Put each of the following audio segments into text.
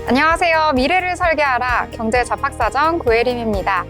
안녕하세요. 미래를 설계하라 경제 잡학사전 구혜림입니다.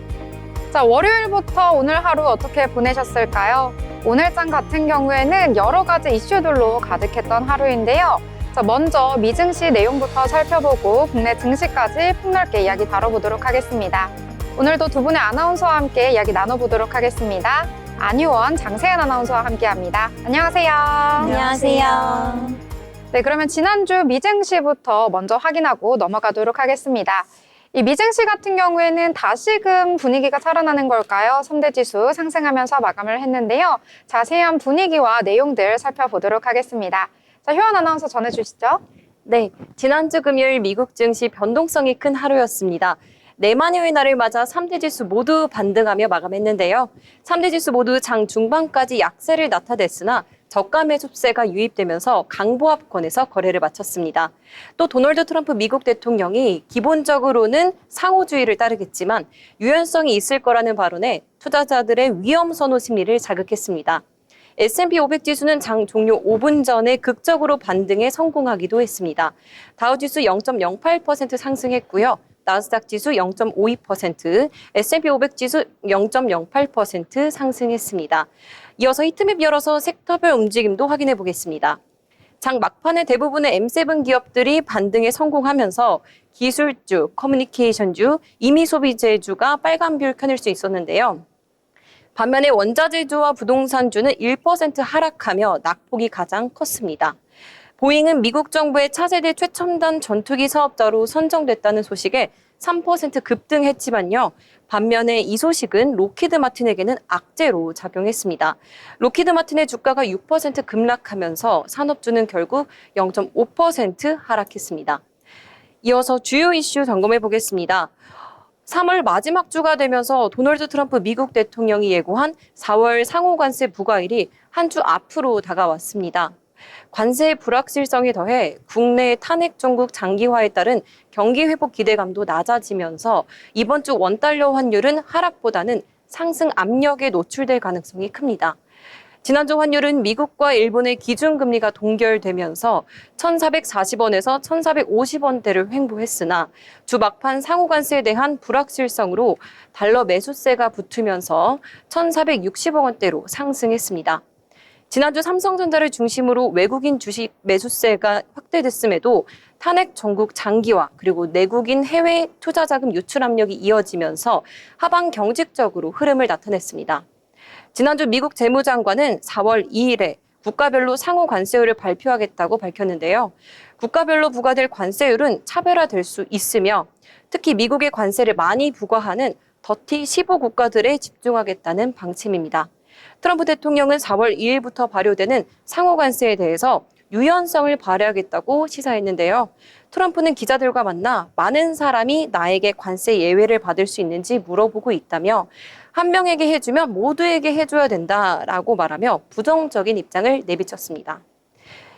자, 월요일부터 오늘 하루 어떻게 보내셨을까요? 오늘장 같은 경우에는 여러 가지 이슈들로 가득했던 하루인데요. 자, 먼저 미증시 내용부터 살펴보고 국내 증시까지 폭넓게 이야기 다뤄보도록 하겠습니다. 오늘도 두 분의 아나운서와 함께 이야기 나눠보도록 하겠습니다. 안유원, 장세연 아나운서와 함께합니다. 안녕하세요. 안녕하세요. 네, 그러면 지난주 미증시부터 먼저 확인하고 넘어가도록 하겠습니다. 이 미증시 같은 경우에는 다시금 분위기가 살아나는 걸까요? 3대 지수 상승하면서 마감을 했는데요. 자세한 분위기와 내용들 살펴보도록 하겠습니다. 자, 효연 아나운서 전해주시죠. 네, 지난주 금요일 미국 증시 변동성이 큰 하루였습니다. 내만여의 날을 맞아 3대 지수 모두 반등하며 마감했는데요. 3대 지수 모두 장 중반까지 약세를 나타냈으나 저가 매수세가 유입되면서 강보합권에서 거래를 마쳤습니다. 또 도널드 트럼프 미국 대통령이 기본적으로는 상호주의를 따르겠지만 유연성이 있을 거라는 발언에 투자자들의 위험 선호 심리를 자극했습니다. S&P 500 지수는 장 종료 5분 전에 극적으로 반등에 성공하기도 했습니다. 다우지수 0.08% 상승했고요. 나스닥 지수 0.52%, S&P 500 지수 0.08% 상승했습니다. 이어서 히트맵 열어서 섹터별 움직임도 확인해 보겠습니다. 장 막판에 대부분의 M7 기업들이 반등에 성공하면서 기술주, 커뮤니케이션주, 임의소비재주가 빨간불 켜낼 수 있었는데요. 반면에 원자재주와 부동산주는 1% 하락하며 낙폭이 가장 컸습니다. 보잉은 미국 정부의 차세대 최첨단 전투기 사업자로 선정됐다는 소식에 3% 급등했지만요. 반면에 이 소식은 로키드 마틴에게는 악재로 작용했습니다. 로키드 마틴의 주가가 6% 급락하면서 산업주는 결국 0.5% 하락했습니다. 이어서 주요 이슈 점검해 보겠습니다. 3월 마지막 주가 되면서 도널드 트럼프 미국 대통령이 예고한 4월 상호관세 부과일이 한 주 앞으로 다가왔습니다. 관세의 불확실성에 더해 국내 탄핵 정국 장기화에 따른 경기 회복 기대감도 낮아지면서 이번 주 원달러 환율은 하락보다는 상승 압력에 노출될 가능성이 큽니다. 지난주 환율은 미국과 일본의 기준금리가 동결되면서 1,440원에서 1,450원대를 횡보했으나 주 막판 상호관세에 대한 불확실성으로 달러 매수세가 붙으면서 1,460억 원대로 상승했습니다. 지난주 삼성전자를 중심으로 외국인 주식 매수세가 확대됐음에도 탄핵 전국 장기화 그리고 내국인 해외 투자자금 유출 압력이 이어지면서 하방 경직적으로 흐름을 나타냈습니다. 지난주 미국 재무장관은 4월 2일에 국가별로 상호 관세율을 발표하겠다고 밝혔는데요. 국가별로 부과될 관세율은 차별화될 수 있으며 특히 미국의 관세를 많이 부과하는 더티 15 국가들에 집중하겠다는 방침입니다. 트럼프 대통령은 4월 2일부터 발효되는 상호 관세에 대해서 유연성을 발휘하겠다고 시사했는데요. 트럼프는 기자들과 만나 많은 사람이 나에게 관세 예외를 받을 수 있는지 물어보고 있다며 한 명에게 해주면 모두에게 해줘야 된다라고 말하며 부정적인 입장을 내비쳤습니다.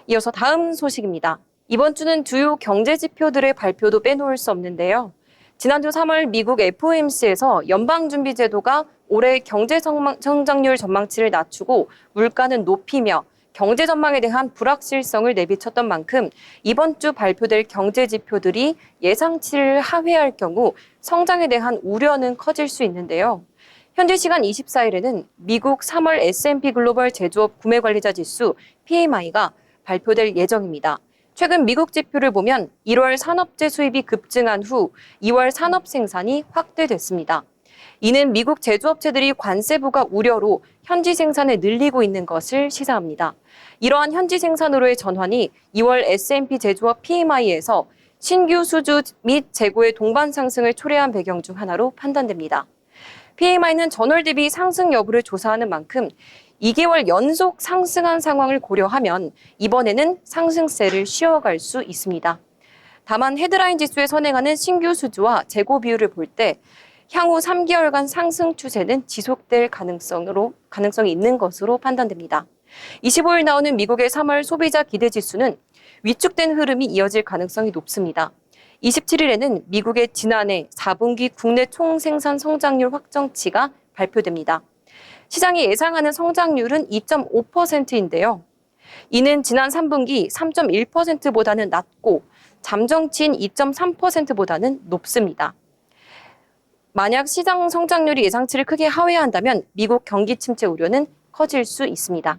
이어서 다음 소식입니다. 이번 주는 주요 경제 지표들의 발표도 빼놓을 수 없는데요. 지난주 3월 미국 FOMC에서 연방준비제도가 올해 경제 성장률 전망치를 낮추고 물가는 높이며 경제 전망에 대한 불확실성을 내비쳤던 만큼 이번 주 발표될 경제 지표들이 예상치를 하회할 경우 성장에 대한 우려는 커질 수 있는데요. 현지 시간 24일에는 미국 3월 S&P 글로벌 제조업 구매관리자 지수 PMI가 발표될 예정입니다. 최근 미국 지표를 보면 1월 산업재 수입이 급증한 후 2월 산업 생산이 확대됐습니다. 이는 미국 제조업체들이 관세 부과 우려로 현지 생산을 늘리고 있는 것을 시사합니다. 이러한 현지 생산으로의 전환이 2월 S&P 제조업 PMI에서 신규 수주 및 재고의 동반 상승을 초래한 배경 중 하나로 판단됩니다. PMI는 전월 대비 상승 여부를 조사하는 만큼 2개월 연속 상승한 상황을 고려하면 이번에는 상승세를 쉬어갈 수 있습니다. 다만 헤드라인 지수에 선행하는 신규 수주와 재고 비율을 볼 때 향후 3개월간 상승 추세는 지속될 가능성이 있는 것으로 판단됩니다. 25일 나오는 미국의 3월 소비자 기대 지수는 위축된 흐름이 이어질 가능성이 높습니다. 27일에는 미국의 지난해 4분기 국내 총생산 성장률 확정치가 발표됩니다. 시장이 예상하는 성장률은 2.5%인데요. 이는 지난 3분기 3.1%보다는 낮고 잠정치인 2.3%보다는 높습니다. 만약 시장 성장률이 예상치를 크게 하회한다면 미국 경기 침체 우려는 커질 수 있습니다.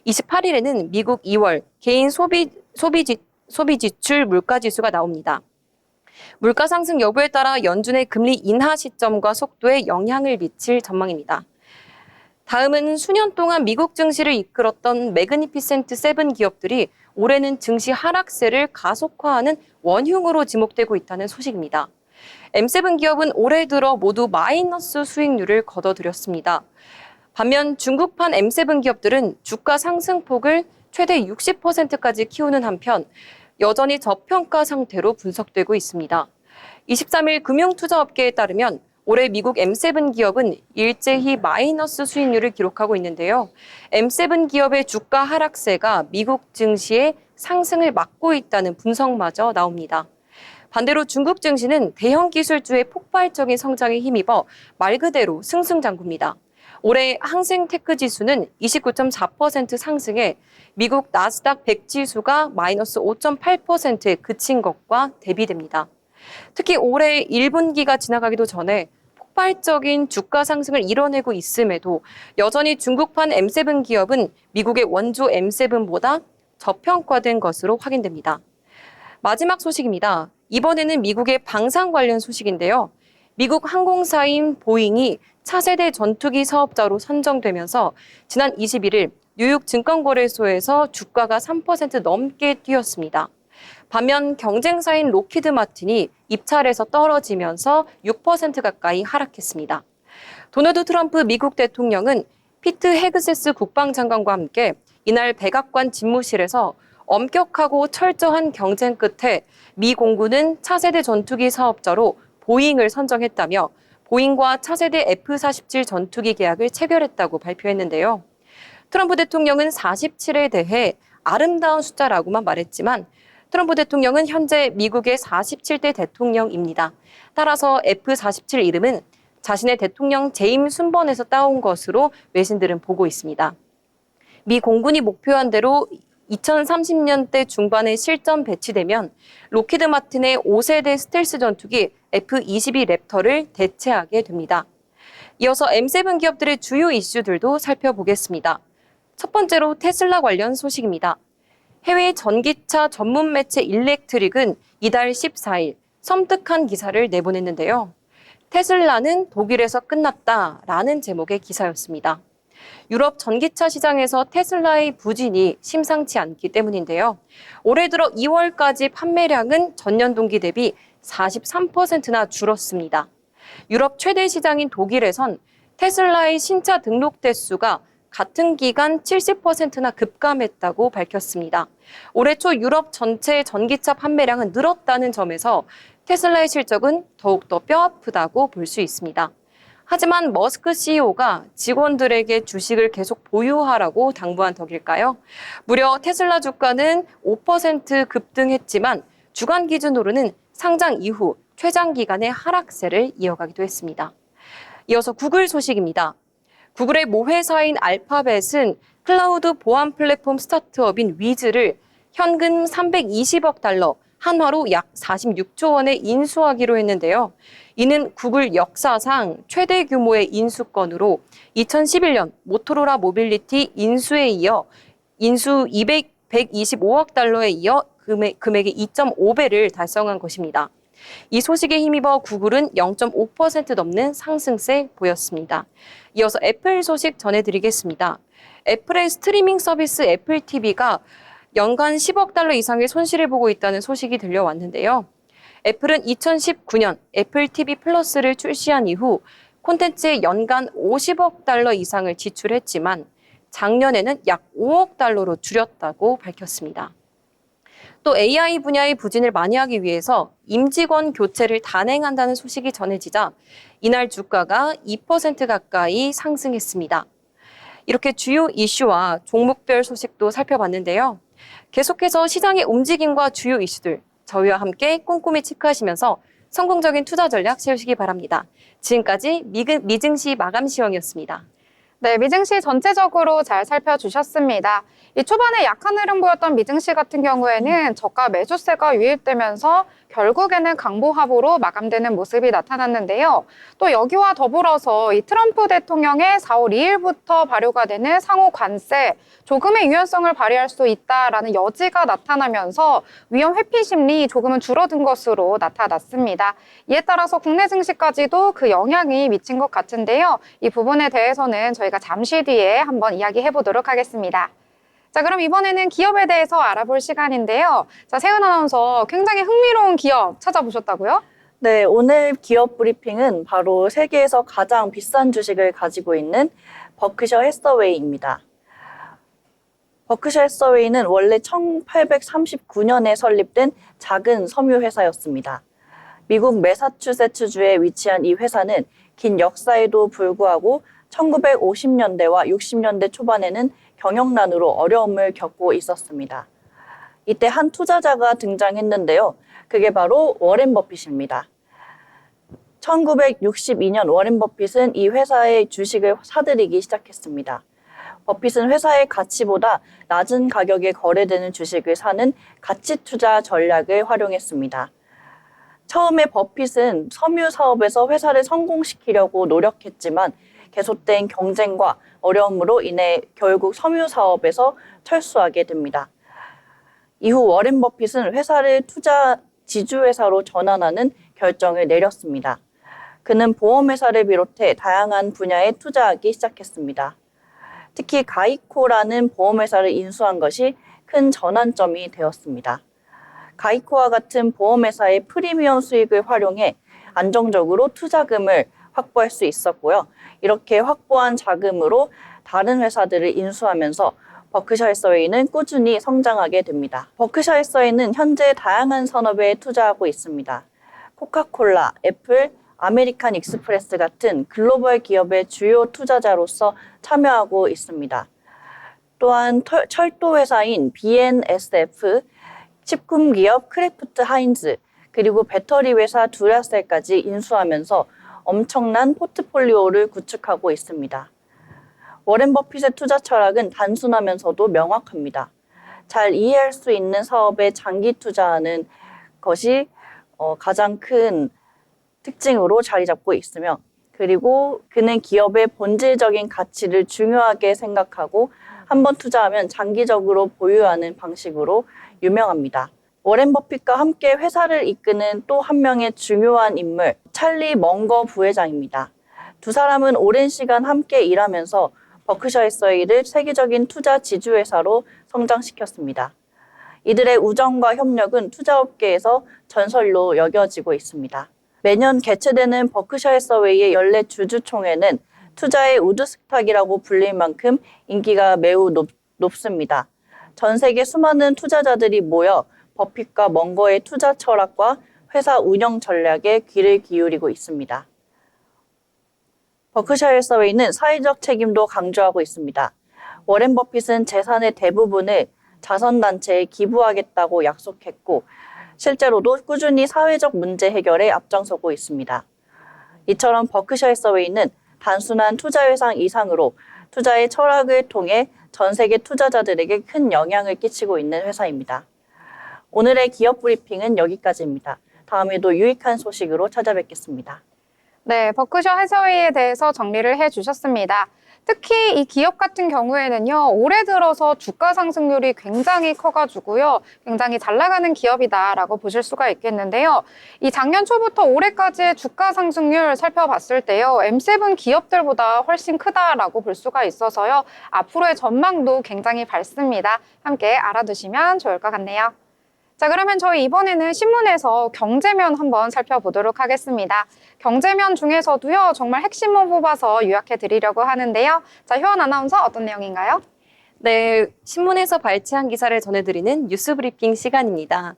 28일에는 미국 2월 개인 소비 지출 물가 지수가 나옵니다. 물가 상승 여부에 따라 연준의 금리 인하 시점과 속도에 영향을 미칠 전망입니다. 다음은 수년 동안 미국 증시를 이끌었던 매그니피센트 세븐 기업들이 올해는 증시 하락세를 가속화하는 원흉으로 지목되고 있다는 소식입니다. M7 기업은 올해 들어 모두 마이너스 수익률을 거둬들였습니다. 반면 중국판 M7 기업들은 주가 상승폭을 최대 60%까지 키우는 한편 여전히 저평가 상태로 분석되고 있습니다. 23일 금융투자업계에 따르면 올해 미국 M7 기업은 일제히 마이너스 수익률을 기록하고 있는데요. M7 기업의 주가 하락세가 미국 증시의 상승을 막고 있다는 분석마저 나옵니다. 반대로 중국 증시는 대형 기술주의 폭발적인 성장에 힘입어 말 그대로 승승장구입니다. 올해 항생 테크 지수는 29.4% 상승해 미국 나스닥 100 지수가 마이너스 5.8%에 그친 것과 대비됩니다. 특히 올해 1분기가 지나가기도 전에 폭발적인 주가 상승을 이뤄내고 있음에도 여전히 중국판 M7 기업은 미국의 원조 M7보다 저평가된 것으로 확인됩니다. 마지막 소식입니다. 이번에는 미국의 방산 관련 소식인데요. 미국 항공사인 보잉이 차세대 전투기 사업자로 선정되면서 지난 21일 뉴욕 증권거래소에서 주가가 3% 넘게 뛰었습니다. 반면 경쟁사인 로키드 마틴이 입찰에서 떨어지면서 6% 가까이 하락했습니다. 도널드 트럼프 미국 대통령은 피트 헤그세스 국방장관과 함께 이날 백악관 집무실에서 엄격하고 철저한 경쟁 끝에 미 공군은 차세대 전투기 사업자로 보잉을 선정했다며 보잉과 차세대 F-47 전투기 계약을 체결했다고 발표했는데요. 트럼프 대통령은 47에 대해 아름다운 숫자라고만 말했지만 트럼프 대통령은 현재 미국의 47대 대통령입니다. 따라서 F-47 이름은 자신의 대통령 재임 순번에서 따온 것으로 외신들은 보고 있습니다. 미 공군이 목표한 대로 2030년대 중반에 실전 배치되면 로키드 마틴의 5세대 스텔스 전투기 F-22 랩터를 대체하게 됩니다. 이어서 M7 기업들의 주요 이슈들도 살펴보겠습니다. 첫 번째로 테슬라 관련 소식입니다. 해외 전기차 전문 매체 일렉트릭은 이달 14일 섬뜩한 기사를 내보냈는데요. 테슬라는 독일에서 끝났다라는 제목의 기사였습니다. 유럽 전기차 시장에서 테슬라의 부진이 심상치 않기 때문인데요. 올해 들어 2월까지 판매량은 전년 동기 대비 43%나 줄었습니다. 유럽 최대 시장인 독일에선 테슬라의 신차 등록 대수가 같은 기간 70%나 급감했다고 밝혔습니다. 올해 초 유럽 전체 전기차 판매량은 늘었다는 점에서 테슬라의 실적은 더욱더 뼈아프다고 볼 수 있습니다. 하지만 머스크 CEO가 직원들에게 주식을 계속 보유하라고 당부한 덕일까요? 무려 테슬라 주가는 5% 급등했지만 주간 기준으로는 상장 이후 최장기간의 하락세를 이어가기도 했습니다. 이어서 구글 소식입니다. 구글의 모회사인 알파벳은 클라우드 보안 플랫폼 스타트업인 위즈를 현금 320억 달러, 한화로 약 46조 원에 인수하기로 했는데요. 이는 구글 역사상 최대 규모의 인수건으로 2011년 모토로라 모빌리티 인수에 이어 인수 125억 달러에 이어 금액의 2.5배를 달성한 것입니다. 이 소식에 힘입어 구글은 0.5% 넘는 상승세 보였습니다. 이어서 애플 소식 전해드리겠습니다. 애플의 스트리밍 서비스 애플 TV가 연간 10억 달러 이상의 손실을 보고 있다는 소식이 들려왔는데요. 애플은 2019년 애플 TV 플러스를 출시한 이후 콘텐츠에 연간 50억 달러 이상을 지출했지만 작년에는 약 5억 달러로 줄였다고 밝혔습니다. 또 AI 분야의 부진을 만회하기 위해서 임직원 교체를 단행한다는 소식이 전해지자 이날 주가가 2% 가까이 상승했습니다. 이렇게 주요 이슈와 종목별 소식도 살펴봤는데요. 계속해서 시장의 움직임과 주요 이슈들 저희와 함께 꼼꼼히 체크하시면서 성공적인 투자 전략 세우시기 바랍니다. 지금까지 미증시 마감 시황이었습니다. 네, 미증시 전체적으로 잘 살펴주셨습니다. 이 초반에 약한 흐름 보였던 미증시 같은 경우에는 저가 매수세가 유입되면서 결국에는 강보합으로 마감되는 모습이 나타났는데요. 또 여기와 더불어서 이 트럼프 대통령의 4월 2일부터 발효가 되는 상호 관세, 조금의 유연성을 발휘할 수 있다라는 여지가 나타나면서 위험 회피 심리 조금은 줄어든 것으로 나타났습니다. 이에 따라서 국내 증시까지도 그 영향이 미친 것 같은데요. 이 부분에 대해서는 저희가 잠시 뒤에 한번 이야기해 보도록 하겠습니다. 자, 그럼 이번에는 기업에 대해서 알아볼 시간인데요. 자, 세은 아나운서 굉장히 흥미로운 기업 찾아보셨다고요? 네, 오늘 기업 브리핑은 바로 세계에서 가장 비싼 주식을 가지고 있는 버크셔 해서웨이입니다. 버크셔 해서웨이는 원래 1839년에 설립된 작은 섬유 회사였습니다. 미국 매사추세츠주에 위치한 이 회사는 긴 역사에도 불구하고 1950년대와 60년대 초반에는 경영난으로 어려움을 겪고 있었습니다. 이때 한 투자자가 등장했는데요. 그게 바로 워렌 버핏입니다. 1962년 워렌 버핏은 이 회사의 주식을 사들이기 시작했습니다. 버핏은 회사의 가치보다 낮은 가격에 거래되는 주식을 사는 가치 투자 전략을 활용했습니다. 처음에 버핏은 섬유 사업에서 회사를 성공시키려고 노력했지만 계속된 경쟁과 어려움으로 인해 결국 섬유 사업에서 철수하게 됩니다. 이후 워렌 버핏은 회사를 투자 지주회사로 전환하는 결정을 내렸습니다. 그는 보험회사를 비롯해 다양한 분야에 투자하기 시작했습니다. 특히 가이코라는 보험회사를 인수한 것이 큰 전환점이 되었습니다. 가이코와 같은 보험회사의 프리미엄 수익을 활용해 안정적으로 투자금을 확보할 수 있었고요. 이렇게 확보한 자금으로 다른 회사들을 인수하면서 버크셔 해서웨이는 꾸준히 성장하게 됩니다. 버크셔 해서웨이는 현재 다양한 산업에 투자하고 있습니다. 코카콜라, 애플, 아메리칸 익스프레스 같은 글로벌 기업의 주요 투자자로서 참여하고 있습니다. 또한 철도 회사인 BNSF, 식품 기업 크래프트 하인즈, 그리고 배터리 회사 듀라셀까지 인수하면서 엄청난 포트폴리오를 구축하고 있습니다. 워렌 버핏의 투자 철학은 단순하면서도 명확합니다. 잘 이해할 수 있는 사업에 장기 투자하는 것이 가장 큰 특징으로 자리 잡고 있으며, 그리고 그는 기업의 본질적인 가치를 중요하게 생각하고 한번 투자하면 장기적으로 보유하는 방식으로 유명합니다. 워렌 버핏과 함께 회사를 이끄는 또 한 명의 중요한 인물, 찰리 멍거 부회장입니다. 두 사람은 오랜 시간 함께 일하면서 버크셔 해서웨이를 세계적인 투자 지주회사로 성장시켰습니다. 이들의 우정과 협력은 투자업계에서 전설로 여겨지고 있습니다. 매년 개최되는 버크셔 해서웨이의 연례 주주총회는 투자의 우드스탁이라고 불릴 만큼 인기가 매우 높습니다. 전 세계 수많은 투자자들이 모여 버핏과 멍거의 투자 철학과 회사 운영 전략에 귀를 기울이고 있습니다. 버크셔 해서웨이는 사회적 책임도 강조하고 있습니다. 워렌 버핏은 재산의 대부분을 자선단체에 기부하겠다고 약속했고, 실제로도 꾸준히 사회적 문제 해결에 앞장서고 있습니다. 이처럼 버크셔 해서웨이는 단순한 투자회사 이상으로 투자의 철학을 통해 전 세계 투자자들에게 큰 영향을 끼치고 있는 회사입니다. 오늘의 기업 브리핑은 여기까지입니다. 다음에도 유익한 소식으로 찾아뵙겠습니다. 네, 버크셔 해서웨이에 대해서 정리를 해주셨습니다. 특히 이 기업 같은 경우에는요, 올해 들어서 주가 상승률이 굉장히 커가지고요, 굉장히 잘 나가는 기업이다라고 보실 수가 있겠는데요. 이 작년 초부터 올해까지의 주가 상승률 살펴봤을 때요, M7 기업들보다 훨씬 크다라고 볼 수가 있어서요, 앞으로의 전망도 굉장히 밝습니다. 함께 알아두시면 좋을 것 같네요. 자, 그러면 저희 이번에는 신문에서 경제면 한번 살펴보도록 하겠습니다. 경제면 중에서도요, 정말 핵심만 뽑아서 요약해 드리려고 하는데요. 자, 효원 아나운서 어떤 내용인가요? 네, 신문에서 발췌한 기사를 전해드리는 뉴스 브리핑 시간입니다.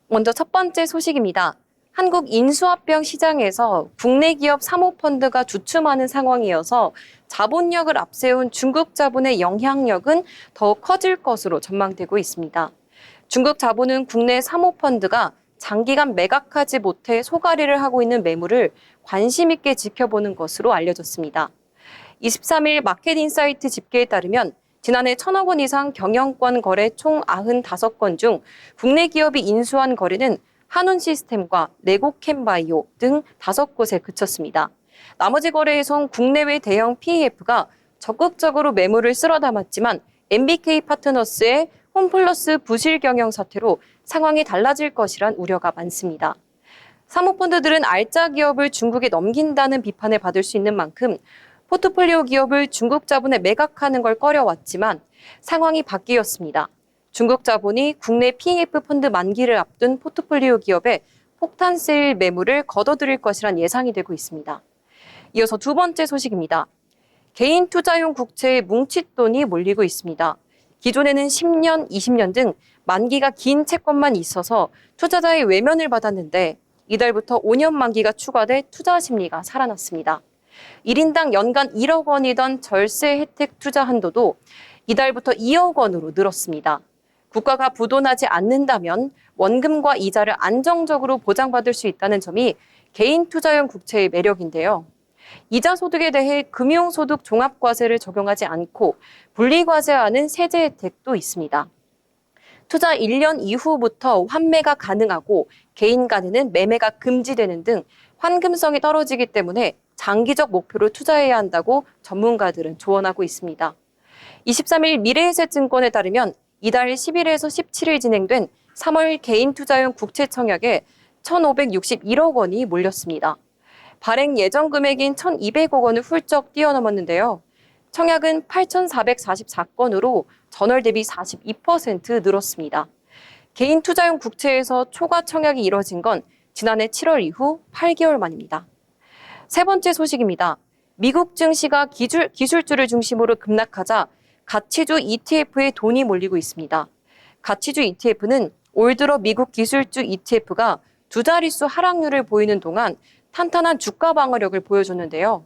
먼저 첫 번째 소식입니다. 한국 인수합병 시장에서 국내 기업 사모펀드가 주춤하는 상황이어서 자본력을 앞세운 중국 자본의 영향력은 더 커질 것으로 전망되고 있습니다. 중국 자본은 국내 사모펀드가 장기간 매각하지 못해 소가리를 하고 있는 매물을 관심 있게 지켜보는 것으로 알려졌습니다. 23일 마켓인사이트 집계에 따르면 지난해 1,000억 원 이상 경영권 거래 총 95건 중 국내 기업이 인수한 거래는 한운시스템과 레고캠바이오 등 5곳에 그쳤습니다. 나머지 거래에선 국내외 대형 PEF가 적극적으로 매물을 쓸어 담았지만 MBK 파트너스의 홈플러스 부실 경영 사태로 상황이 달라질 것이란 우려가 많습니다. 사모펀드들은 알짜 기업을 중국에 넘긴다는 비판을 받을 수 있는 만큼 포트폴리오 기업을 중국 자본에 매각하는 걸 꺼려왔지만 상황이 바뀌었습니다. 중국 자본이 국내 PEF 펀드 만기를 앞둔 포트폴리오 기업에 폭탄 세일 매물을 거둬들일 것이란 예상이 되고 있습니다. 이어서 두 번째 소식입니다. 개인 투자용 국채에 뭉칫돈이 몰리고 있습니다. 기존에는 10년, 20년 등 만기가 긴 채권만 있어서 투자자의 외면을 받았는데 이달부터 5년 만기가 추가돼 투자 심리가 살아났습니다. 1인당 연간 1억 원이던 절세 혜택 투자 한도도 이달부터 2억 원으로 늘었습니다. 국가가 부도나지 않는다면 원금과 이자를 안정적으로 보장받을 수 있다는 점이 개인 투자용 국채의 매력인데요. 이자 소득에 대해 금융소득 종합과세를 적용하지 않고 분리과세하는 세제 혜택도 있습니다. 투자 1년 이후부터 환매가 가능하고 개인 간에는 매매가 금지되는 등 환금성이 떨어지기 때문에 장기적 목표로 투자해야 한다고 전문가들은 조언하고 있습니다. 23일 미래에셋증권에 따르면 이달 10일에서 17일 진행된 3월 개인 투자용 국채 청약에 1,561억 원이 몰렸습니다. 발행 예정 금액인 1,200억 원을 훌쩍 뛰어넘었는데요. 청약은 8,444건으로 전월 대비 42% 늘었습니다. 개인 투자용 국채에서 초과 청약이 이뤄진 건 지난해 7월 이후 8개월 만입니다. 세 번째 소식입니다. 미국 증시가 기술주를 중심으로 급락하자 가치주 ETF에 돈이 몰리고 있습니다. 가치주 ETF는 올 들어 미국 기술주 ETF가 두 자릿수 하락률을 보이는 동안 탄탄한 주가 방어력을 보여줬는데요.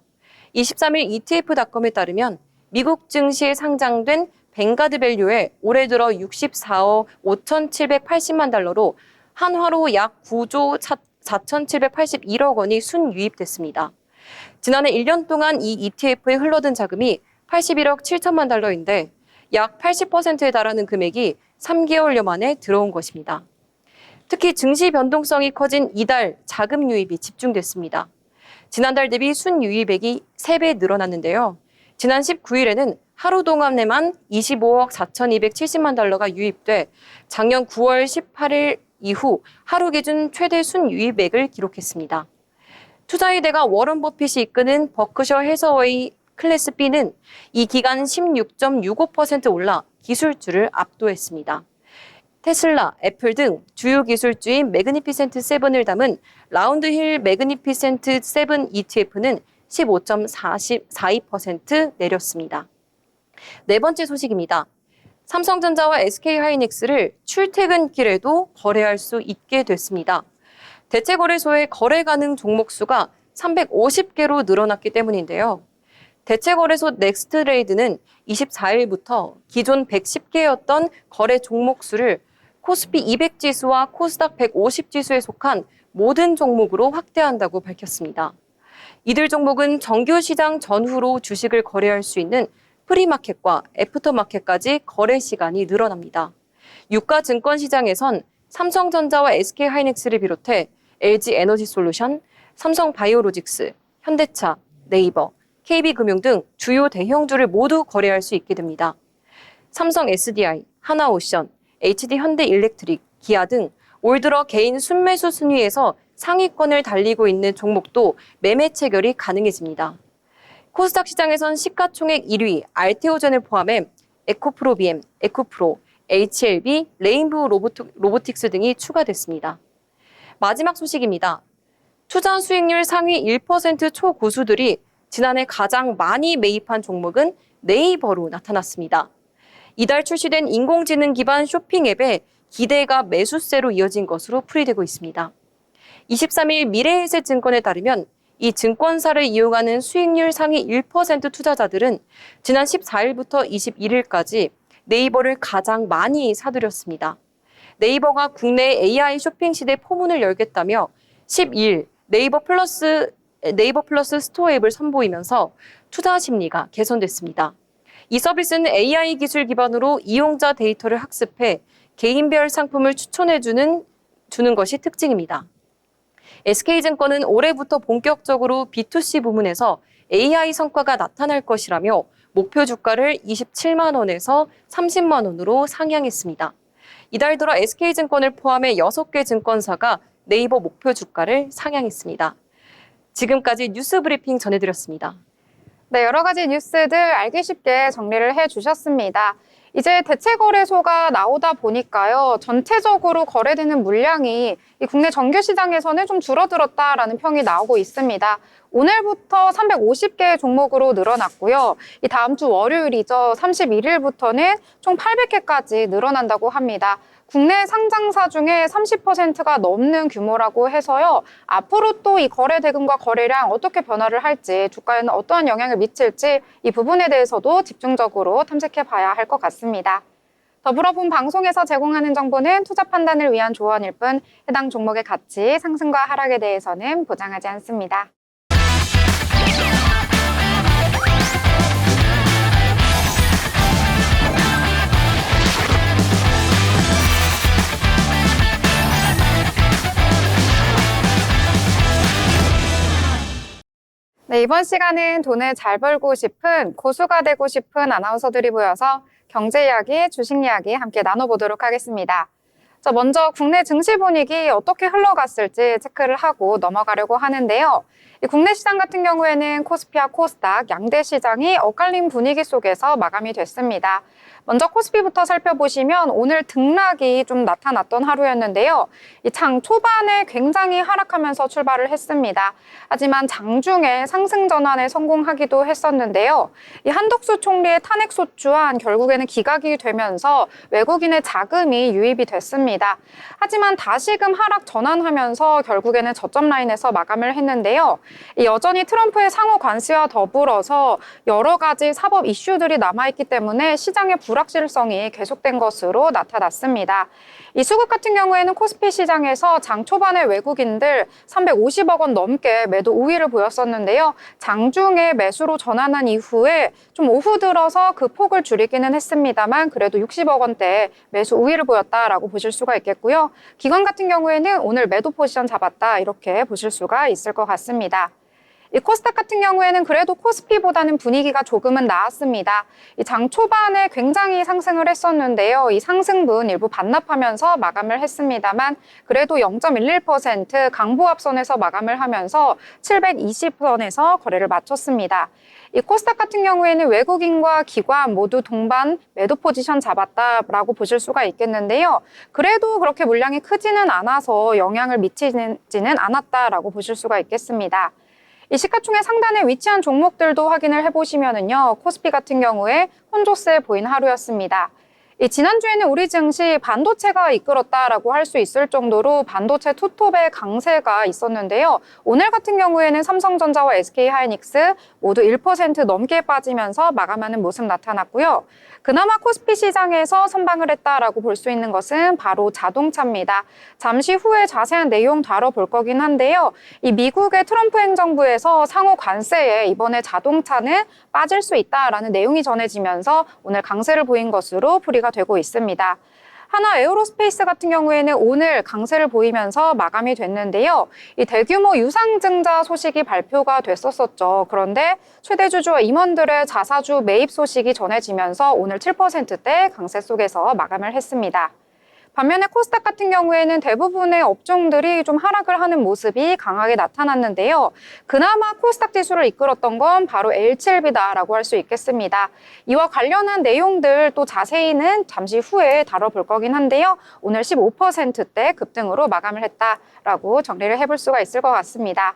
23일 ETF닷컴에 따르면 미국 증시에 상장된 뱅가드 밸류에 올해 들어 64억 5,780만 달러로 한화로 약 9조 4,781억 원이 순유입됐습니다. 지난해 1년 동안 이 ETF에 흘러든 자금이 81억 7천만 달러인데 약 80%에 달하는 금액이 3개월여 만에 들어온 것입니다. 특히 증시 변동성이 커진 이달 자금 유입이 집중됐습니다. 지난달 대비 순유입액이 3배 늘어났는데요. 지난 19일에는 하루 동안에만 25억 4,270만 달러가 유입돼 작년 9월 18일 이후 하루 기준 최대 순유입액을 기록했습니다. 투자의대가 워런 버핏이 이끄는 버크셔 해서웨이 클래스 B는 이 기간 16.65% 올라 기술주를 압도했습니다. 테슬라, 애플 등 주요 기술주인 매그니피센트 7을 담은 라운드힐 매그니피센트 7 ETF는 15.42% 내렸습니다. 네 번째 소식입니다. 삼성전자와 SK하이닉스를 출퇴근길에도 거래할 수 있게 됐습니다. 대체거래소의 거래 가능 종목 수가 350개로 늘어났기 때문인데요. 대체거래소 넥스트레이드는 24일부터 기존 110개였던 거래 종목 수를 코스피 200 지수와 코스닥 150 지수에 속한 모든 종목으로 확대한다고 밝혔습니다. 이들 종목은 정규 시장 전후로 주식을 거래할 수 있는 프리마켓과 애프터마켓까지 거래 시간이 늘어납니다. 유가 증권 시장에선 삼성전자와 SK하이닉스를 비롯해 LG에너지솔루션, 삼성바이오로직스, 현대차, 네이버, KB금융 등 주요 대형주를 모두 거래할 수 있게 됩니다. 삼성 SDI, 하나오션, HD현대일렉트릭, 기아 등 올 들어 개인 순매수 순위에서 상위권을 달리고 있는 종목도 매매 체결이 가능해집니다. 코스닥 시장에선 시가총액 1위 알테오젠을 포함해 에코프로비엠, 에코프로, HLB, 레인보우 로보틱스 등이 추가됐습니다. 마지막 소식입니다. 투자 수익률 상위 1% 초고수들이 지난해 가장 많이 매입한 종목은 네이버로 나타났습니다. 이달 출시된 인공지능 기반 쇼핑 앱에 기대가 매수세로 이어진 것으로 풀이되고 있습니다. 23일 미래에셋증권에 따르면 이 증권사를 이용하는 수익률 상위 1% 투자자들은 지난 14일부터 21일까지 네이버를 가장 많이 사들였습니다. 네이버가 국내 AI 쇼핑 시대 포문을 열겠다며 12일 네이버 플러스 스토어 앱을 선보이면서 투자 심리가 개선됐습니다. 이 서비스는 AI 기술 기반으로 이용자 데이터를 학습해 개인별 상품을 추천해주는 것이 특징입니다. SK증권은 올해부터 본격적으로 B2C 부문에서 AI 성과가 나타날 것이라며 목표 주가를 27만 원에서 30만 원으로 상향했습니다. 이달 들어 SK증권을 포함해 6개 증권사가 네이버 목표 주가를 상향했습니다. 지금까지 뉴스 브리핑 전해드렸습니다. 네, 여러 가지 뉴스들 알기 쉽게 정리를 해주셨습니다. 이제 대체거래소가 나오다 보니까요, 전체적으로 거래되는 물량이 이 국내 정규시장에서는 좀 줄어들었다라는 평이 나오고 있습니다. 오늘부터 350개 종목으로 늘어났고요. 이 다음 주 월요일이죠. 31일부터는 총 800개까지 늘어난다고 합니다. 국내 상장사 중에 30%가 넘는 규모라고 해서요. 앞으로 또 이 거래 대금과 거래량 어떻게 변화를 할지, 주가에는 어떠한 영향을 미칠지 이 부분에 대해서도 집중적으로 탐색해 봐야 할 것 같습니다. 더불어 본 방송에서 제공하는 정보는 투자 판단을 위한 조언일 뿐 해당 종목의 가치, 상승과 하락에 대해서는 보장하지 않습니다. 네, 이번 시간은 돈을 잘 벌고 싶은, 고수가 되고 싶은 아나운서들이 모여서 경제 이야기, 주식 이야기 함께 나눠보도록 하겠습니다. 자, 먼저 국내 증시 분위기 어떻게 흘러갔을지 체크를 하고 넘어가려고 하는데요. 이 국내 시장 같은 경우에는 코스피와 코스닥 양대 시장이 엇갈린 분위기 속에서 마감이 됐습니다. 먼저 코스피부터 살펴보시면 오늘 등락이 좀 나타났던 하루였는데요. 이 장 초반에 굉장히 하락하면서 출발을 했습니다. 하지만 장중에 상승 전환에 성공하기도 했었는데요. 이 한덕수 총리의 탄핵 소추안 결국에는 기각이 되면서 외국인의 자금이 유입이 됐습니다. 하지만 다시금 하락 전환하면서 결국에는 저점 라인에서 마감을 했는데요. 이 여전히 트럼프의 상호 관세와 더불어서 여러 가지 사법 이슈들이 남아있기 때문에 시장의 불확실성이 계속된 것으로 나타났습니다. 이 수급 같은 경우에는 코스피 시장에서 장 초반에 외국인들 350억 원 넘게 매도 우위를 보였었는데요. 장중에 매수로 전환한 이후에 좀 오후 들어서 그 폭을 줄이기는 했습니다만 그래도 60억 원대 매수 우위를 보였다라고 보실 수가 있겠고요. 기관 같은 경우에는 오늘 매도 포지션 잡았다 이렇게 보실 수가 있을 것 같습니다. 이 코스닥 같은 경우에는 그래도 코스피보다는 분위기가 조금은 나았습니다. 이 장 초반에 굉장히 상승을 했었는데요. 이 상승분 일부 반납하면서 마감을 했습니다만 그래도 0.11% 강보합선에서 마감을 하면서 720선에서 거래를 마쳤습니다. 이 코스닥 같은 경우에는 외국인과 기관 모두 동반 매도 포지션 잡았다라고 보실 수가 있겠는데요. 그래도 그렇게 물량이 크지는 않아서 영향을 미치지는 않았다라고 보실 수가 있겠습니다. 이 시가총액 상단에 위치한 종목들도 확인을 해보시면은요, 코스피 같은 경우에 혼조세 보인 하루였습니다. 지난주에는 우리 증시 반도체가 이끌었다라고 할 수 있을 정도로 반도체 투톱의 강세가 있었는데요. 오늘 같은 경우에는 삼성전자와 SK하이닉스 모두 1% 넘게 빠지면서 마감하는 모습 나타났고요. 그나마 코스피 시장에서 선방을 했다라고 볼 수 있는 것은 바로 자동차입니다. 잠시 후에 자세한 내용 다뤄볼 거긴 한데요. 이 미국의 트럼프 행정부에서 상호 관세에 이번에 자동차는 빠질 수 있다라는 내용이 전해지면서 오늘 강세를 보인 것으로 풀이가 되고 있습니다. 하나 에어로스페이스 같은 경우에는 오늘 강세를 보이면서 마감이 됐는데요. 이 대규모 유상증자 소식이 발표가 됐었죠. 그런데 최대 주주와 임원들의 자사주 매입 소식이 전해지면서 오늘 7%대 강세 속에서 마감을 했습니다. 반면에 코스닥 같은 경우에는 대부분의 업종들이 좀 하락을 하는 모습이 강하게 나타났는데요. 그나마 코스닥 지수를 이끌었던 건 바로 L7B다라고 할 수 있겠습니다. 이와 관련한 내용들 또 자세히는 잠시 후에 다뤄볼 거긴 한데요. 오늘 15%대 급등으로 마감을 했다라고 정리를 해볼 수가 있을 것 같습니다.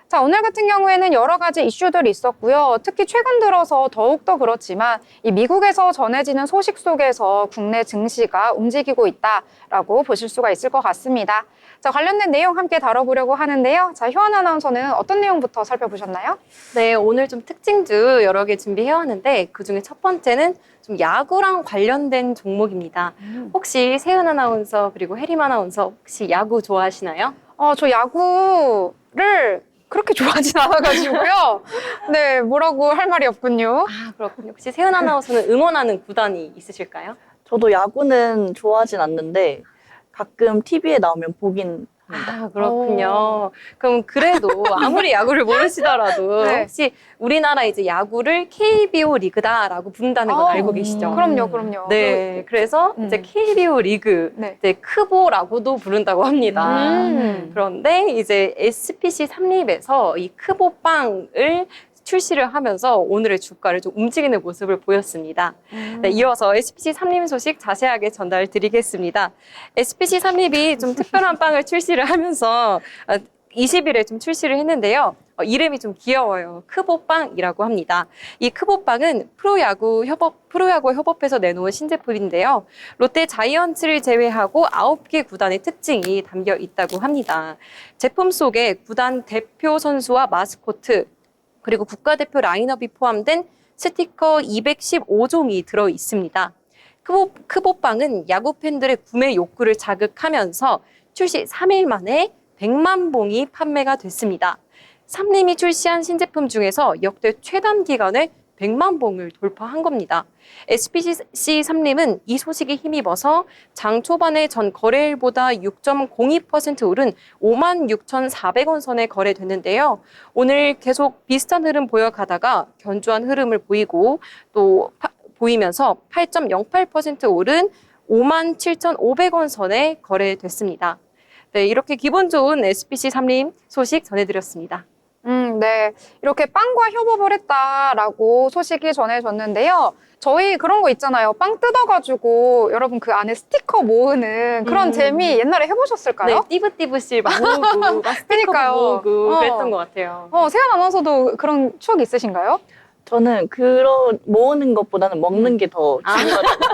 자, 오늘 같은 경우에는 여러 가지 이슈들이 있었고요. 특히 최근 들어서 더욱더 그렇지만 이 미국에서 전해지는 소식 속에서 국내 증시가 움직이고 있다라고 보실 수가 있을 것 같습니다. 자, 관련된 내용 함께 다뤄보려고 하는데요. 자, 효원 아나운서는 어떤 내용부터 살펴보셨나요? 네, 오늘 좀 특징주 여러 개 준비해왔는데 그중에 첫 번째는 좀 야구랑 관련된 종목입니다. 혹시 세은 아나운서 그리고 혜림 아나운서 혹시 야구 좋아하시나요? 저 야구를 그렇게 좋아하진 않아가지고요. 네, 뭐라고 할 말이 없군요. 아, 그렇군요. 혹시 세은 아나운서는 응원하는 구단이 있으실까요? 저도 야구는 좋아하진 않는데 가끔 TV에 나오면 보긴 합니다. 아, 그렇군요. 그럼 그래도 아무리 야구를 모르시더라도 네. 혹시 우리나라 이제 야구를 KBO 리그다라고 부른다는 건 아, 알고 계시죠? 그럼요. 네, 그래서 이제 KBO 리그, 네. 이제 크보라고도 부른다고 합니다. 그런데 이제 SPC 삼립에서 이 크보빵을 출시를 하면서 오늘의 주가를 좀 움직이는 모습을 보였습니다. 네, 이어서 SPC 삼립 소식 자세하게 전달드리겠습니다. SPC 삼립이 좀 특별한 빵을 출시를 하면서 20일에 좀 출시를 했는데요. 이름이 좀 귀여워요. 크보빵이라고 합니다. 이 크보빵은 프로야구 협업에서 내놓은 신제품인데요. 롯데 자이언츠를 제외하고 9개 구단의 특징이 담겨 있다고 합니다. 제품 속에 구단 대표 선수와 마스코트, 그리고 국가대표 라인업이 포함된 스티커 215종이 들어 있습니다. 크보빵은 야구 팬들의 구매 욕구를 자극하면서 출시 3일 만에 100만 봉이 판매가 됐습니다. 삼림이 출시한 신제품 중에서 역대 최단 기간에 100만 봉을 돌파한 겁니다. SPC 삼림은 이 소식에 힘입어서 장 초반에 전 거래일보다 6.02% 오른 56,400원 선에 거래됐는데요. 오늘 계속 비슷한 흐름 보여가다가 견조한 흐름을 보이면서 8.08% 오른 57,500원 선에 거래됐습니다. 네, 이렇게 기분 좋은 SPC 삼림 소식 전해드렸습니다. 네. 이렇게 빵과 협업을 했다라고 소식이 전해졌는데요. 저희 그런 거 있잖아요. 빵 뜯어가지고 여러분 그 안에 스티커 모으는 그런 재미 옛날에 해보셨을까요? 네, 띠부띠부씨 막 모으고, 막 스티커도 그러니까요. 모으고 그랬던 것 같아요. 세연 아나운서도 그런 추억 있으신가요? 저는 그런 모으는 것보다는 먹는 게 더 중요하다고.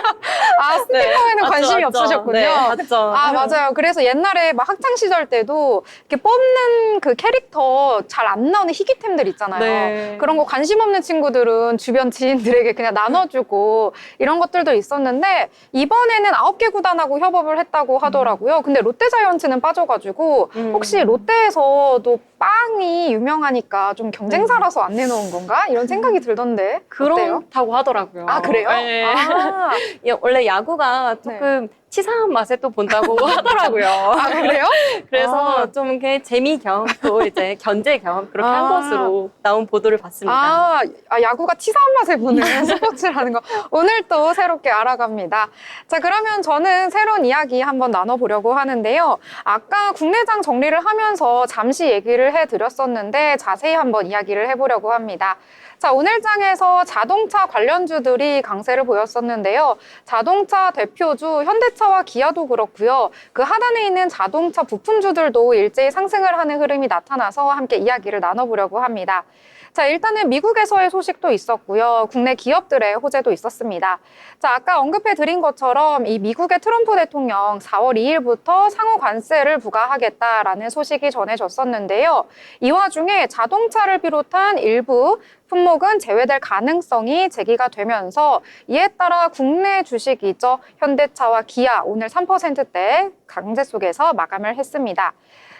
스티커에는 관심이 없으셨군요. 네, 맞죠. 맞아요. 그래서 옛날에 막 학창 시절 때도 이렇게 뽑는 그 캐릭터 잘 안 나오는 희귀템들 있잖아요. 네. 그런 거 관심 없는 친구들은 주변 지인들에게 그냥 나눠주고 이런 것들도 있었는데 이번에는 9개 구단하고 협업을 했다고 하더라고요. 근데 롯데자이언츠는 빠져가지고 혹시 롯데에서도 빵이 유명하니까 좀 경쟁사라서 안 내놓은 건가? 이런 생각이 들던데. 어때요? 그렇다고 하더라고요. 아, 그래요? 네. 원래 야구가 조금 치사한 맛에 또 본다고 하더라고요. 아, 그래요? 그래서 좀 이렇게 재미 겸 또 이제 견제 겸 그렇게 한 것으로 나온 보도를 봤습니다. 야구가 치사한 맛에 보는 스포츠라는 거 오늘 또 새롭게 알아갑니다. 자, 그러면 저는 새로운 이야기 한번 나눠보려고 하는데요. 아까 국내장 정리를 하면서 잠시 얘기를 해드렸었는데 자세히 한번 이야기를 해보려고 합니다. 자, 오늘 장에서 자동차 관련주들이 강세를 보였었는데요. 자동차 대표주 현대차와 기아도 그렇고요. 그 하단에 있는 자동차 부품주들도 일제히 상승을 하는 흐름이 나타나서 함께 이야기를 나눠보려고 합니다. 자, 일단은 미국에서의 소식도 있었고요. 국내 기업들의 호재도 있었습니다. 자, 아까 언급해드린 것처럼 이 미국의 트럼프 대통령 4월 2일부터 상호 관세를 부과하겠다라는 소식이 전해졌었는데요. 이 와중에 자동차를 비롯한 일부 품목은 제외될 가능성이 제기가 되면서 이에 따라 국내 주식이죠. 현대차와 기아 오늘 3%대 강세 속에서 마감을 했습니다.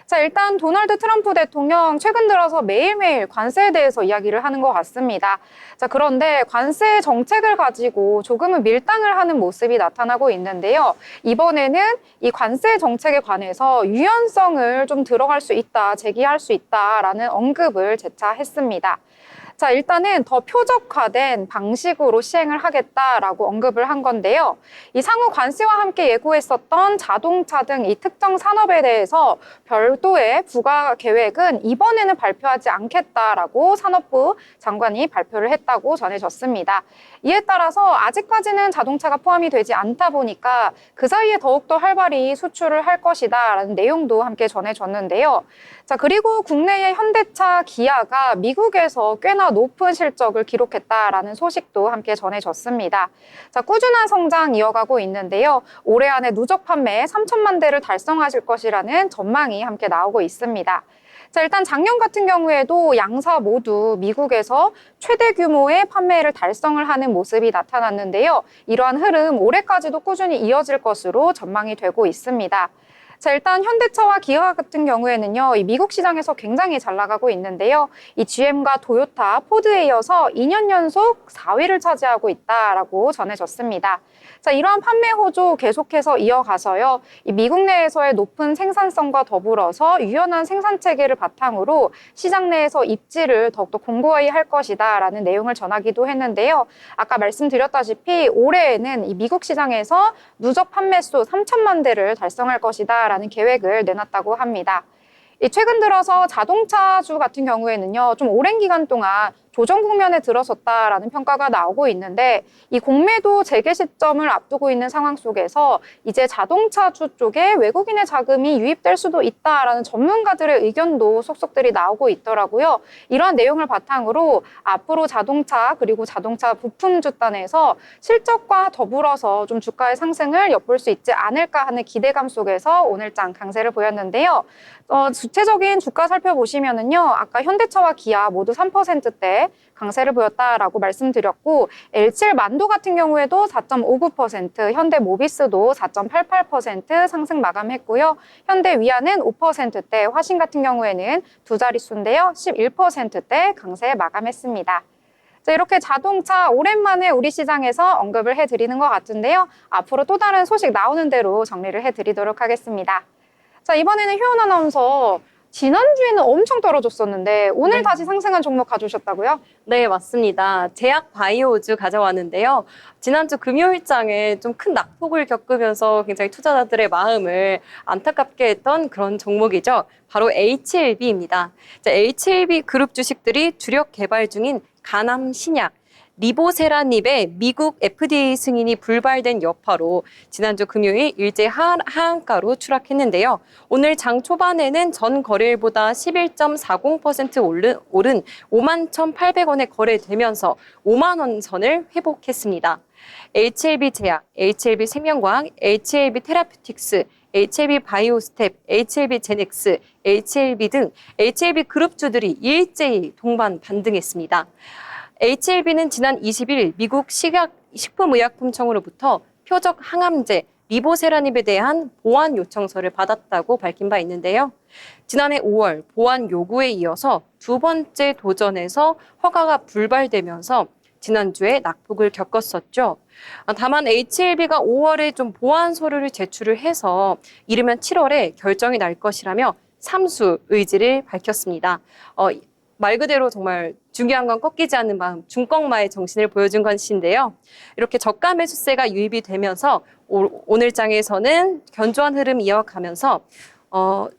자, 일단 도널드 트럼프 대통령 최근 들어서 매일매일 관세에 대해서 이야기를 하는 것 같습니다. 자, 그런데 관세 정책을 가지고 조금은 밀당을 하는 모습이 나타나고 있는데요. 이번에는 이 관세 정책에 관해서 유연성을 좀 들어갈 수 있다, 제기할 수 있다라는 언급을 재차 했습니다. 자, 일단은 더 표적화된 방식으로 시행을 하겠다라고 언급을 한 건데요. 이 상호 관세와 함께 예고했었던 자동차 등 이 특정 산업에 대해서 별도의 부과 계획은 이번에는 발표하지 않겠다라고 산업부 장관이 발표를 했다고 전해졌습니다. 이에 따라서 아직까지는 자동차가 포함이 되지 않다 보니까 그 사이에 더욱더 활발히 수출을 할 것이다라는 내용도 함께 전해졌는데요. 자, 그리고 국내의 현대차, 기아가 미국에서 꽤나 높은 실적을 기록했다라는 소식도 함께 전해졌습니다. 자, 꾸준한 성장 이어가고 있는데요. 올해 안에 누적 판매 3천만 대를 달성하실 것이라는 전망이 함께 나오고 있습니다. 자, 일단 작년 같은 경우에도 양사 모두 미국에서 최대 규모의 판매를 달성을 하는 모습이 나타났는데요. 이러한 흐름 올해까지도 꾸준히 이어질 것으로 전망이 되고 있습니다. 자, 일단 현대차와 기아 같은 경우에는요, 이 미국 시장에서 굉장히 잘 나가고 있는데요. 이 GM과 토요타, 포드에 이어서 2년 연속 4위를 차지하고 있다라고 전해졌습니다. 자, 이러한 판매 호조 계속해서 이어가서요, 이 미국 내에서의 높은 생산성과 더불어서 유연한 생산 체계를 바탕으로 시장 내에서 입지를 더욱더 공고히 할 것이다라는 내용을 전하기도 했는데요. 아까 말씀드렸다시피 올해에는 이 미국 시장에서 누적 판매수 3천만 대를 달성할 것이다라는 계획을 내놨다고 합니다. 최근 들어서 자동차주 같은 경우에는요, 좀 오랜 기간 동안 조정 국면에 들어섰다라는 평가가 나오고 있는데 이 공매도 재개 시점을 앞두고 있는 상황 속에서 이제 자동차주 쪽에 외국인의 자금이 유입될 수도 있다라는 전문가들의 의견도 속속들이 나오고 있더라고요. 이러한 내용을 바탕으로 앞으로 자동차 그리고 자동차 부품주 단에서 실적과 더불어서 좀 주가의 상승을 엿볼 수 있지 않을까 하는 기대감 속에서 오늘장 강세를 보였는데요. 구체적인 주가 살펴보시면은요, 아까 현대차와 기아 모두 3%대 강세를 보였다라고 말씀드렸고, L7 만도 같은 경우에도 4.59%, 현대 모비스도 4.88% 상승 마감했고요. 현대 위아는 5%대, 화신 같은 경우에는 두 자릿수인데요, 11%대 강세 마감했습니다. 자, 이렇게 자동차 오랜만에 우리 시장에서 언급을 해드리는 것 같은데요. 앞으로 또 다른 소식 나오는 대로 정리를 해드리도록 하겠습니다. 자, 이번에는 효연 아나운서, 지난주에는 엄청 떨어졌었는데 오늘 네. 다시 상승한 종목 가져오셨다고요? 네, 맞습니다. 제약 바이오우즈 가져왔는데요. 지난주 금요일장에 좀 큰 낙폭을 겪으면서 굉장히 투자자들의 마음을 안타깝게 했던 그런 종목이죠. 바로 HLB입니다. HLB 그룹 주식들이 주력 개발 중인 간암 신약, 리보세라닙의 미국 FDA 승인이 불발된 여파로 지난주 금요일 일제 하한가로 추락했는데요. 오늘 장 초반에는 전 거래일보다 11.40% 오른 51,800원에 거래되면서 5만 원 선을 회복했습니다. HLB 제약, HLB 생명과학, HLB 테라퓨틱스, HLB 바이오스텝, HLB 제넥스, HLB 등 HLB 그룹주들이 일제히 동반 반등했습니다. HLB는 지난 20일 미국 식품의약품청으로부터 표적 항암제 리보세라닙에 대한 보완 요청서를 받았다고 밝힌 바 있는데요. 지난해 5월 보완 요구에 이어서 두 번째 도전에서 허가가 불발되면서 지난주에 낙폭을 겪었었죠. 다만 HLB가 5월에 좀 보완 서류를 제출을 해서 이르면 7월에 결정이 날 것이라며 삼수 의지를 밝혔습니다. 말 그대로 정말 중요한 건 꺾이지 않는 마음, 중꺾마의 정신을 보여준 것인데요. 이렇게 저가 매수세가 유입이 되면서 오늘 장에서는 견조한 흐름 이어가면서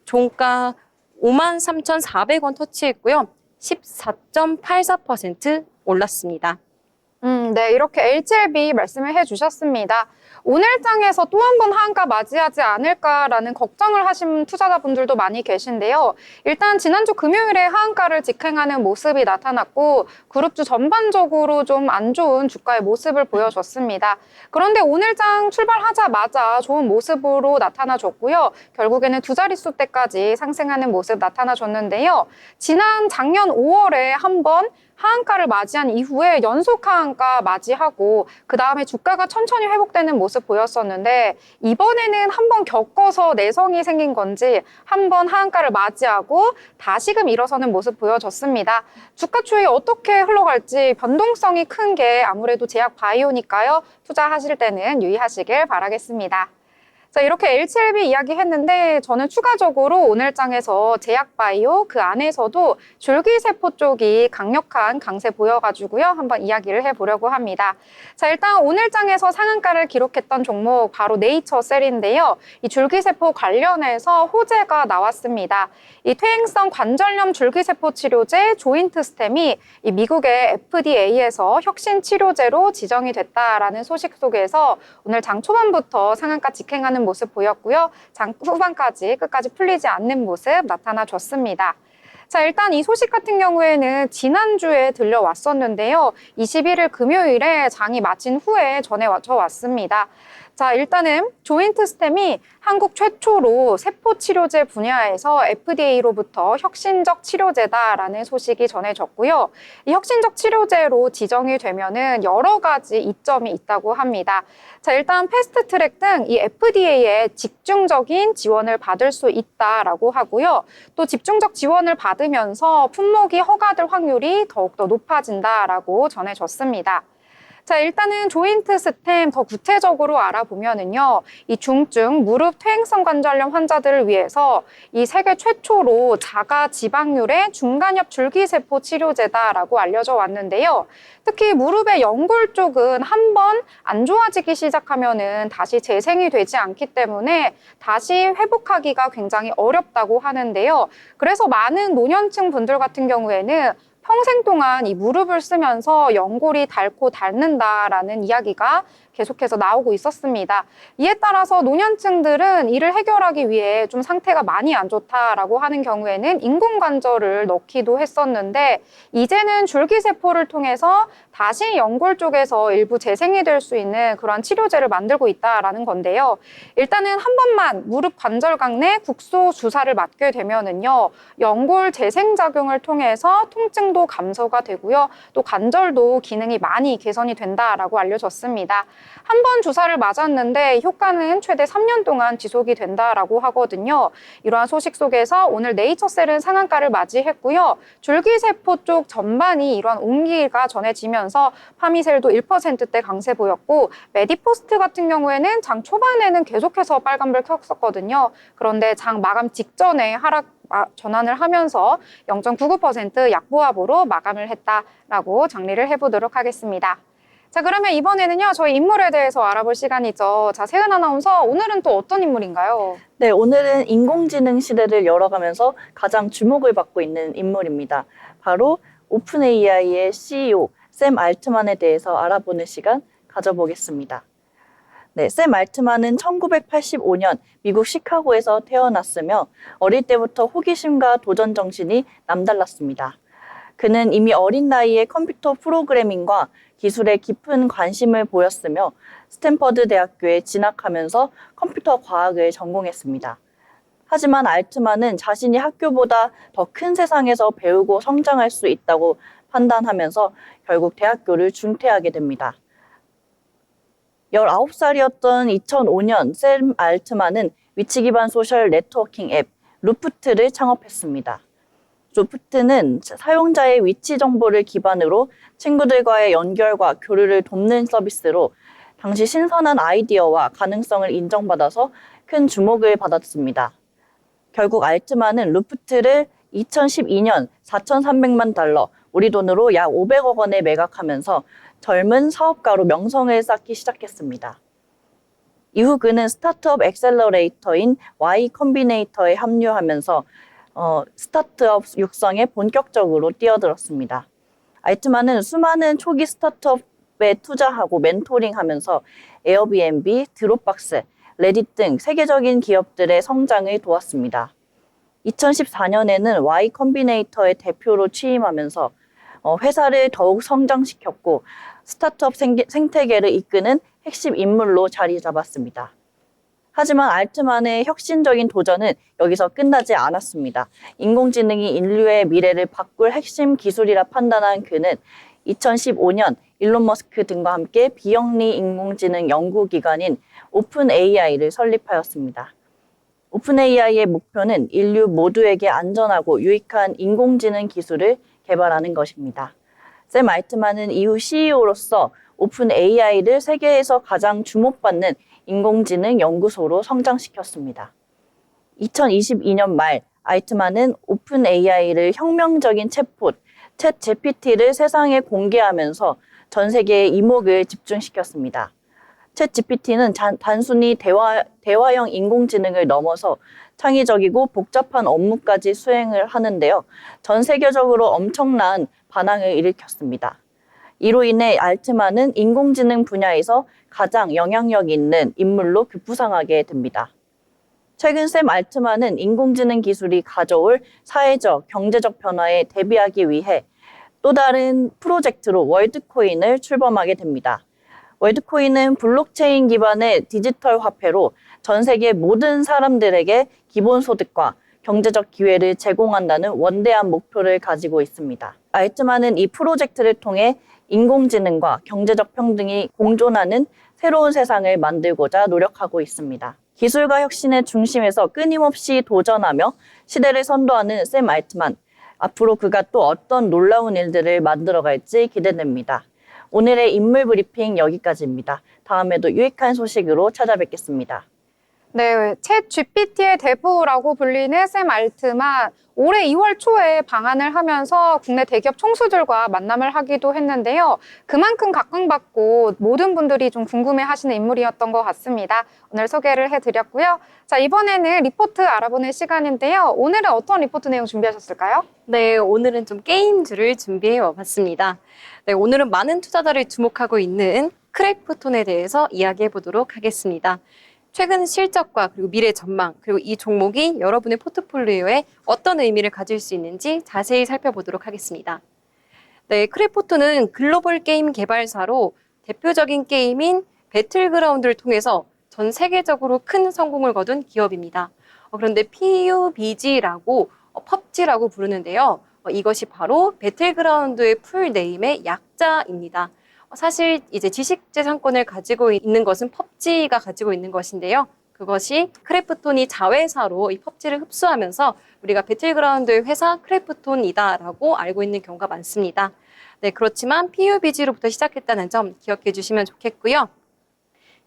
종가 53,400원 터치했고요. 14.84% 올랐습니다. 네, 이렇게 HLB 말씀을 해주셨습니다. 오늘 장에서 또 한 번 하한가 맞이하지 않을까라는 걱정을 하신 투자자분들도 많이 계신데요. 일단 지난주 금요일에 하한가를 직행하는 모습이 나타났고 그룹주 전반적으로 좀 안 좋은 주가의 모습을 보여줬습니다. 그런데 오늘 장 출발하자마자 좋은 모습으로 나타나줬고요. 결국에는 두 자릿수대까지 상승하는 모습 나타나줬는데요. 작년 5월에 한번 하한가를 맞이한 이후에 연속 하한가 맞이하고 그 다음에 주가가 천천히 회복되는 모습 보였었는데 이번에는 한번 겪어서 내성이 생긴 건지 한번 하한가를 맞이하고 다시금 일어서는 모습 보여줬습니다. 주가 추이 어떻게 흘러갈지 변동성이 큰 게 아무래도 제약 바이오니까요. 투자하실 때는 유의하시길 바라겠습니다. 자, 이렇게 HLB 이야기했는데 저는 추가적으로 오늘 장에서 제약바이오 그 안에서도 줄기세포 쪽이 강력한 강세 보여가지고요. 한번 이야기를 해보려고 합니다. 자, 일단 오늘 장에서 상한가를 기록했던 종목 바로 네이처셀인데요. 이 줄기세포 관련해서 호재가 나왔습니다. 이 퇴행성 관절염 줄기세포 치료제 조인트스템이 이 미국의 FDA에서 혁신 치료제로 지정이 됐다라는 소식 속에서 오늘 장 초반부터 상한가 직행하는 모습 보였고요. 장 후반까지 끝까지 풀리지 않는 모습 나타나줬습니다. 자, 일단 이 소식 같은 경우에는 지난주에 들려왔었는데요. 21일 금요일에 장이 마친 후에 전해져 왔습니다. 자, 일단은 조인트 스템이 한국 최초로 세포 치료제 분야에서 FDA로부터 혁신적 치료제다라는 소식이 전해졌고요. 이 혁신적 치료제로 지정이 되면은 여러 가지 이점이 있다고 합니다. 자, 일단 패스트 트랙 등 이 FDA의 집중적인 지원을 받을 수 있다라고 하고요. 또 집중적 지원을 받으면서 품목이 허가될 확률이 더욱더 높아진다라고 전해졌습니다. 자, 일단은 조인트 스템 더 구체적으로 알아보면은요, 이 중증 무릎 퇴행성 관절염 환자들을 위해서 이 세계 최초로 자가 지방률의 중간엽 줄기세포 치료제다라고 알려져 왔는데요. 특히 무릎의 연골 쪽은 한번 안 좋아지기 시작하면은 다시 재생이 되지 않기 때문에 다시 회복하기가 굉장히 어렵다고 하는데요. 그래서 많은 노년층 분들 같은 경우에는 평생 동안 이 무릎을 쓰면서 연골이 닳고 닳는다라는 이야기가 계속해서 나오고 있었습니다. 이에 따라서 노년층들은 이를 해결하기 위해 좀 상태가 많이 안 좋다라고 하는 경우에는 인공관절을 넣기도 했었는데 이제는 줄기세포를 통해서 다시 연골 쪽에서 일부 재생이 될 수 있는 그런 치료제를 만들고 있다라는 건데요. 일단은 한 번만 무릎 관절각 내 국소 주사를 맞게 되면은요, 연골 재생 작용을 통해서 통증도 감소가 되고요, 또 관절도 기능이 많이 개선이 된다라고 알려졌습니다. 한 번 주사를 맞았는데 효과는 최대 3년 동안 지속이 된다라고 하거든요. 이러한 소식 속에서 오늘 네이처셀은 상한가를 맞이했고요. 줄기세포 쪽 전반이 이러한 온기가 전해지면서 파미셀도 1%대 강세 보였고, 메디포스트 같은 경우에는 장 초반에는 계속해서 빨간불 켰었거든요. 그런데 장 마감 직전에 하락 전환을 하면서 0.99% 약보합으로 마감을 했다라고 정리를 해보도록 하겠습니다. 자, 그러면 이번에는요, 저희 인물에 대해서 알아볼 시간이죠. 자, 세은 아나운서, 오늘은 또 어떤 인물인가요? 네, 오늘은 인공지능 시대를 열어가면서 가장 주목을 받고 있는 인물입니다. 바로 오픈 AI의 CEO 샘 알트만에 대해서 알아보는 시간 가져보겠습니다. 네, 샘 알트만은 1985년 미국 시카고에서 태어났으며 어릴 때부터 호기심과 도전 정신이 남달랐습니다. 그는 이미 어린 나이에 컴퓨터 프로그래밍과 기술에 깊은 관심을 보였으며 스탠퍼드 대학교에 진학하면서 컴퓨터 과학을 전공했습니다. 하지만 알트만은 자신이 학교보다 더 큰 세상에서 배우고 성장할 수 있다고 판단하면서 결국 대학교를 중퇴하게 됩니다. 19살이었던 2005년 샘 알트만은 위치 기반 소셜 네트워킹 앱 루프트를 창업했습니다. 루프트는 사용자의 위치 정보를 기반으로 친구들과의 연결과 교류를 돕는 서비스로 당시 신선한 아이디어와 가능성을 인정받아서 큰 주목을 받았습니다. 결국 알트만은 루프트를 2012년 4,300만 달러, 우리 돈으로 약 500억 원에 매각하면서 젊은 사업가로 명성을 쌓기 시작했습니다. 이후 그는 스타트업 엑셀러레이터인 Y 컴비네이터에 합류하면서 스타트업 육성에 본격적으로 뛰어들었습니다. 알트만은 수많은 초기 스타트업에 투자하고 멘토링하면서 에어비앤비, 드롭박스, 레딧 등 세계적인 기업들의 성장을 도왔습니다. 2014년에는 Y 컴비네이터의 대표로 취임하면서 회사를 더욱 성장시켰고 스타트업 생태계를 이끄는 핵심 인물로 자리 잡았습니다. 하지만 알트만의 혁신적인 도전은 여기서 끝나지 않았습니다. 인공지능이 인류의 미래를 바꿀 핵심 기술이라 판단한 그는 2015년 일론 머스크 등과 함께 비영리 인공지능 연구기관인 오픈 AI를 설립하였습니다. 오픈 AI의 목표는 인류 모두에게 안전하고 유익한 인공지능 기술을 개발하는 것입니다. 샘 알트만은 이후 CEO로서 오픈 AI를 세계에서 가장 주목받는 인공지능 연구소로 성장시켰습니다. 2022년 말 알트만은 오픈 AI를 혁명적인 챗봇, 챗 GPT를 세상에 공개하면서 전 세계의 이목을 집중시켰습니다. 챗 GPT는 단순히 대화형 인공지능을 넘어서 창의적이고 복잡한 업무까지 수행을 하는데요. 전 세계적으로 엄청난 반향을 일으켰습니다. 이로 인해 알트만은 인공지능 분야에서 가장 영향력 있는 인물로 급부상하게 됩니다. 최근 샘 알트만은 인공지능 기술이 가져올 사회적, 경제적 변화에 대비하기 위해 또 다른 프로젝트로 월드코인을 출범하게 됩니다. 월드코인은 블록체인 기반의 디지털 화폐로 전 세계 모든 사람들에게 기본소득과 경제적 기회를 제공한다는 원대한 목표를 가지고 있습니다. 알트만은 이 프로젝트를 통해 인공지능과 경제적 평등이 공존하는 새로운 세상을 만들고자 노력하고 있습니다. 기술과 혁신의 중심에서 끊임없이 도전하며 시대를 선도하는 샘 알트만. 앞으로 그가 또 어떤 놀라운 일들을 만들어갈지 기대됩니다. 오늘의 인물 브리핑 여기까지입니다. 다음에도 유익한 소식으로 찾아뵙겠습니다. 네, 챗 GPT의 대부라고 불리는 샘 알트만 올해 2월 초에 방한을 하면서 국내 대기업 총수들과 만남을 하기도 했는데요. 그만큼 각광받고 모든 분들이 좀 궁금해하시는 인물이었던 것 같습니다. 오늘 소개를 해드렸고요. 자, 이번에는 리포트 알아보는 시간인데요. 오늘은 어떤 리포트 내용 준비하셨을까요? 네, 오늘은 좀 게임주를 준비해 와봤습니다. 네, 오늘은 많은 투자자를 주목하고 있는 크래프톤에 대해서 이야기해 보도록 하겠습니다. 최근 실적과 그리고 미래 전망, 그리고 이 종목이 여러분의 포트폴리오에 어떤 의미를 가질 수 있는지 자세히 살펴보도록 하겠습니다. 네, 크래프톤은 글로벌 게임 개발사로 대표적인 게임인 배틀그라운드를 통해서 전 세계적으로 큰 성공을 거둔 기업입니다. 그런데 PUBG라고 펍지라고 부르는데요. 이것이 바로 배틀그라운드의 풀 네임의 약자입니다. 사실 이제 지식재산권을 가지고 있는 것은 펍지가 가지고 있는 것인데요. 그것이 크래프톤이 자회사로 이 펍지를 흡수하면서 우리가 배틀그라운드의 회사 크래프톤이다라고 알고 있는 경우가 많습니다. 네, 그렇지만 PUBG로부터 시작했다는 점 기억해 주시면 좋겠고요.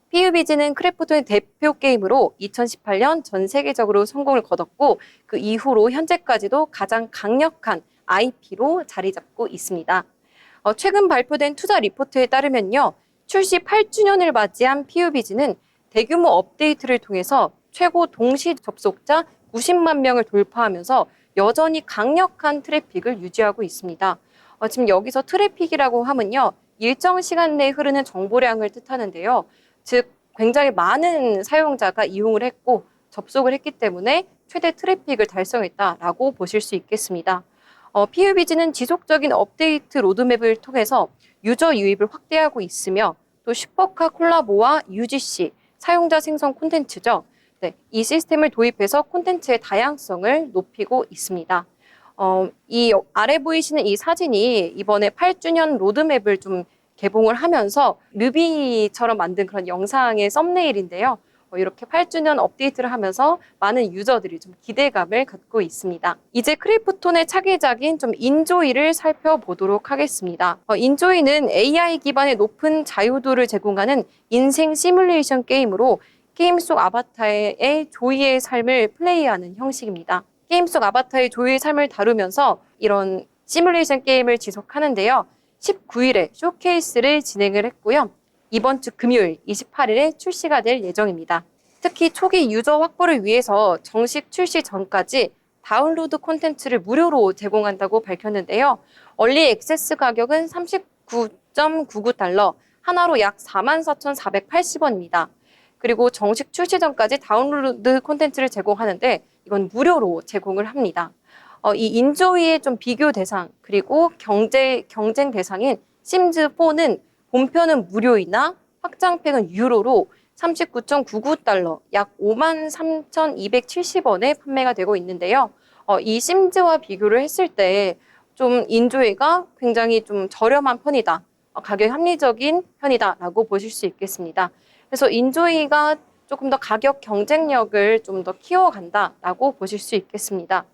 PUBG는 크래프톤의 대표 게임으로 2018년 전 세계적으로 성공을 거뒀고 그 이후로 현재까지도 가장 강력한 IP로 자리 잡고 있습니다. 최근 발표된 투자 리포트에 따르면요. 출시 8주년을 맞이한 PUBG는 대규모 업데이트를 통해서 최고 동시 접속자 90만 명을 돌파하면서 여전히 강력한 트래픽을 유지하고 있습니다. 지금 여기서 트래픽이라고 하면요. 일정 시간 내에 흐르는 정보량을 뜻하는데요. 즉 굉장히 많은 사용자가 이용을 했고 접속을 했기 때문에 최대 트래픽을 달성했다라고 보실 수 있겠습니다. PUBG는 지속적인 업데이트 로드맵을 통해서 유저 유입을 확대하고 있으며 또 슈퍼카 콜라보와 UGC, 사용자 생성 콘텐츠죠. 네, 이 시스템을 도입해서 콘텐츠의 다양성을 높이고 있습니다. 이 아래 보이시는 이 사진이 이번에 8주년 로드맵을 좀 개봉을 하면서 뮤비처럼 만든 그런 영상의 썸네일인데요. 이렇게 8주년 업데이트를 하면서 많은 유저들이 좀 기대감을 갖고 있습니다. 이제 크래프톤의 차기작인 좀 인조이를 살펴보도록 하겠습니다. 인조이는 AI 기반의 높은 자유도를 제공하는 인생 시뮬레이션 게임으로 게임 속 아바타의 조이의 삶을 플레이하는 형식입니다. 게임 속 아바타의 조이의 삶을 다루면서 이런 시뮬레이션 게임을 지속하는데요. 19일에 쇼케이스를 진행을 했고요. 이번 주 금요일 28일에 출시가 될 예정입니다. 특히 초기 유저 확보를 위해서 정식 출시 전까지 다운로드 콘텐츠를 무료로 제공한다고 밝혔는데요. 얼리 액세스 가격은 39.99달러, 하나로 약 44,480원입니다. 그리고 정식 출시 전까지 다운로드 콘텐츠를 제공하는데 이건 무료로 제공을 합니다. 이 인조이의 좀 비교 대상 그리고 경쟁 대상인 심즈4는 본편은 무료이나 확장팩은 유로로 39.99달러, 약 53,270원에 판매가 되고 있는데요. 이 심즈와 비교를 했을 때 좀 인조이가 굉장히 좀 저렴한 편이다. 가격 합리적인 편이다라고 보실 수 있겠습니다. 그래서 인조이가 조금 더 가격 경쟁력을 좀 더 키워간다라고 보실 수 있겠습니다.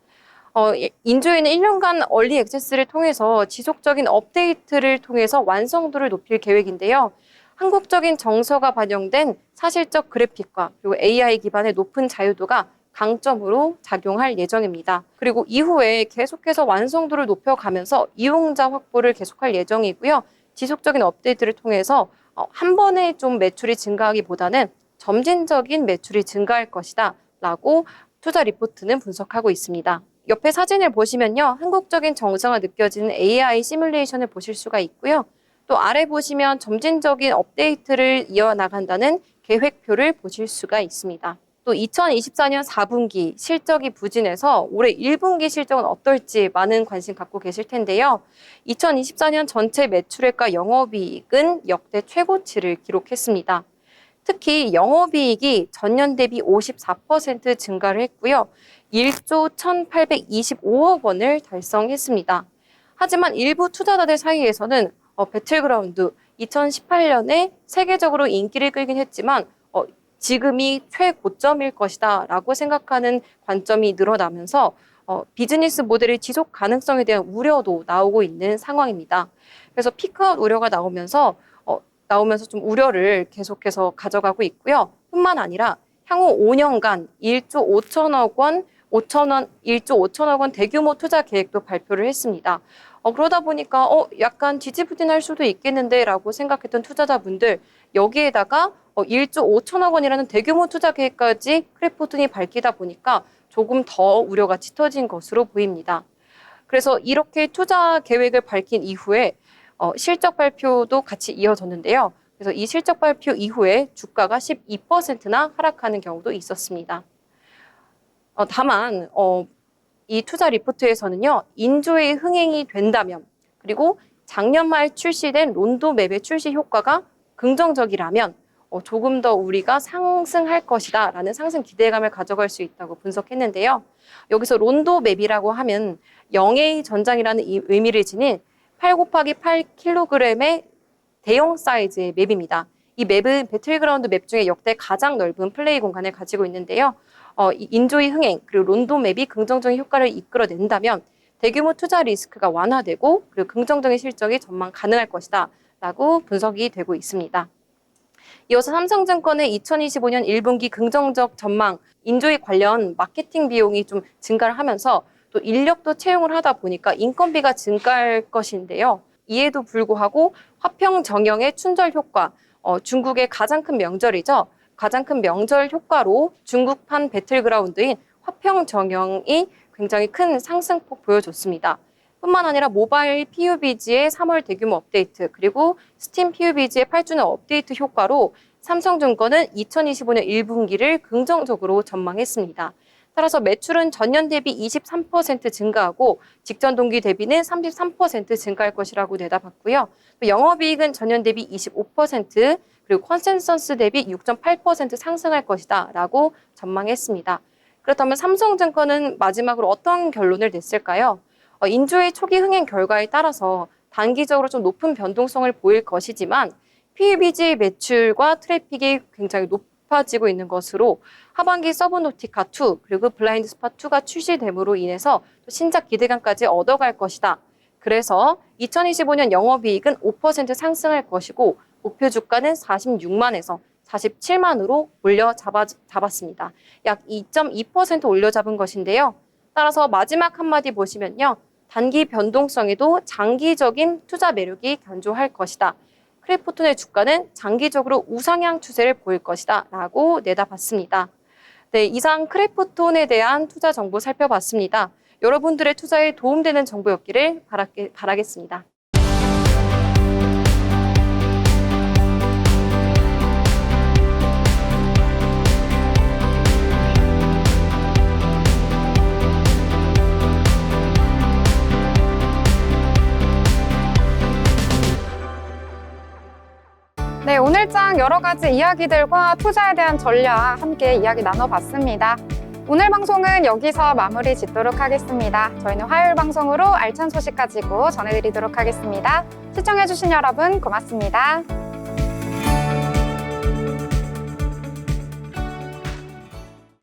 인조이는 1년간 얼리 액세스를 통해서 지속적인 업데이트를 통해서 완성도를 높일 계획인데요. 한국적인 정서가 반영된 사실적 그래픽과 그리고 AI 기반의 높은 자유도가 강점으로 작용할 예정입니다. 그리고 이후에 계속해서 완성도를 높여가면서 이용자 확보를 계속할 예정이고요. 지속적인 업데이트를 통해서 한 번에 좀 매출이 증가하기보다는 점진적인 매출이 증가할 것이다 라고 투자 리포트는 분석하고 있습니다. 옆에 사진을 보시면요. 한국적인 정서가 느껴지는 AI 시뮬레이션을 보실 수가 있고요. 또 아래 보시면 점진적인 업데이트를 이어나간다는 계획표를 보실 수가 있습니다. 또 2024년 4분기 실적이 부진해서 올해 1분기 실적은 어떨지 많은 관심 갖고 계실 텐데요. 2024년 전체 매출액과 영업이익은 역대 최고치를 기록했습니다. 특히 영업이익이 전년 대비 54% 증가를 했고요. 1조 1,825억 원을 달성했습니다. 하지만 일부 투자자들 사이에서는 배틀그라운드 2018년에 세계적으로 인기를 끌긴 했지만 지금이 최고점일 것이다 라고 생각하는 관점이 늘어나면서 비즈니스 모델의 지속 가능성에 대한 우려도 나오고 있는 상황입니다. 그래서 피크아웃 우려가 나오면서 좀 우려를 계속해서 가져가고 있고요. 뿐만 아니라 향후 5년간 1조 5천억 원, 1조 5천억 원 대규모 투자 계획도 발표를 했습니다. 그러다 보니까 약간 지지부진할 수도 있겠는데 라고 생각했던 투자자분들, 여기에다가 1조 5천억 원이라는 대규모 투자 계획까지 크래프톤이 밝히다 보니까 조금 더 우려가 짙어진 것으로 보입니다. 그래서 이렇게 투자 계획을 밝힌 이후에 실적 발표도 같이 이어졌는데요. 그래서 이 실적 발표 이후에 주가가 12%나 하락하는 경우도 있었습니다. 다만 이 투자 리포트에서는요, 인조의 흥행이 된다면, 그리고 작년 말 출시된 론도맵의 출시 효과가 긍정적이라면 조금 더 우리가 상승할 것이다 라는 상승 기대감을 가져갈 수 있다고 분석했는데요. 여기서 론도맵이라고 하면 영A 전장이라는 의미를 지닌 8x8kg의 대형 사이즈의 맵입니다. 이 맵은 배틀그라운드 맵 중에 역대 가장 넓은 플레이 공간을 가지고 있는데요. 인조의 흥행 그리고 론도맵이 긍정적인 효과를 이끌어낸다면 대규모 투자 리스크가 완화되고 그리고 긍정적인 실적이 전망 가능할 것이다 라고 분석이 되고 있습니다. 이어서 삼성증권의 2025년 1분기 긍정적 전망, 인조의 관련 마케팅 비용이 좀 증가를 하면서 또 인력도 채용을 하다 보니까 인건비가 증가할 것인데요. 이에도 불구하고 화평 정영의 춘절 효과, 중국의 가장 큰 명절이죠. 가장 큰 명절 효과로 중국판 배틀그라운드인 화평 정영이 굉장히 큰 상승폭 보여줬습니다. 뿐만 아니라 모바일 PUBG의 3월 대규모 업데이트, 그리고 스팀 PUBG의 8주년 업데이트 효과로 삼성증권은 2025년 1분기를 긍정적으로 전망했습니다. 따라서 매출은 전년 대비 23% 증가하고 직전 동기 대비는 33% 증가할 것이라고 내다봤고요. 또 영업이익은 전년 대비 25% 그리고 컨센서스 대비 6.8% 상승할 것이다 라고 전망했습니다. 그렇다면 삼성증권은 마지막으로 어떤 결론을 냈을까요? 인조의 초기 흥행 결과에 따라서 단기적으로 좀 높은 변동성을 보일 것이지만 PUBG 매출과 트래픽이 굉장히 높아지고 있는 것으로 하반기 서브노티카2 그리고 블라인드 스팟2가 출시됨으로 인해서 신작 기대감까지 얻어갈 것이다. 그래서 2025년 영업이익은 5% 상승할 것이고 목표 주가는 46만에서 47만으로 올려 잡았습니다. 약 2.2% 올려 잡은 것인데요. 따라서 마지막 한마디 보시면요. 단기 변동성에도 장기적인 투자 매력이 견조할 것이다. 크래프톤의 주가는 장기적으로 우상향 추세를 보일 것이다 라고 내다봤습니다. 네, 이상 크래프톤에 대한 투자 정보 살펴봤습니다. 여러분들의 투자에 도움되는 정보였기를 바라겠습니다. 네, 오늘장 여러 가지 이야기들과 투자에 대한 전략 함께 이야기 나눠봤습니다. 오늘 방송은 여기서 마무리 짓도록 하겠습니다. 저희는 화요일 방송으로 알찬 소식 가지고 전해드리도록 하겠습니다. 시청해주신 여러분 고맙습니다.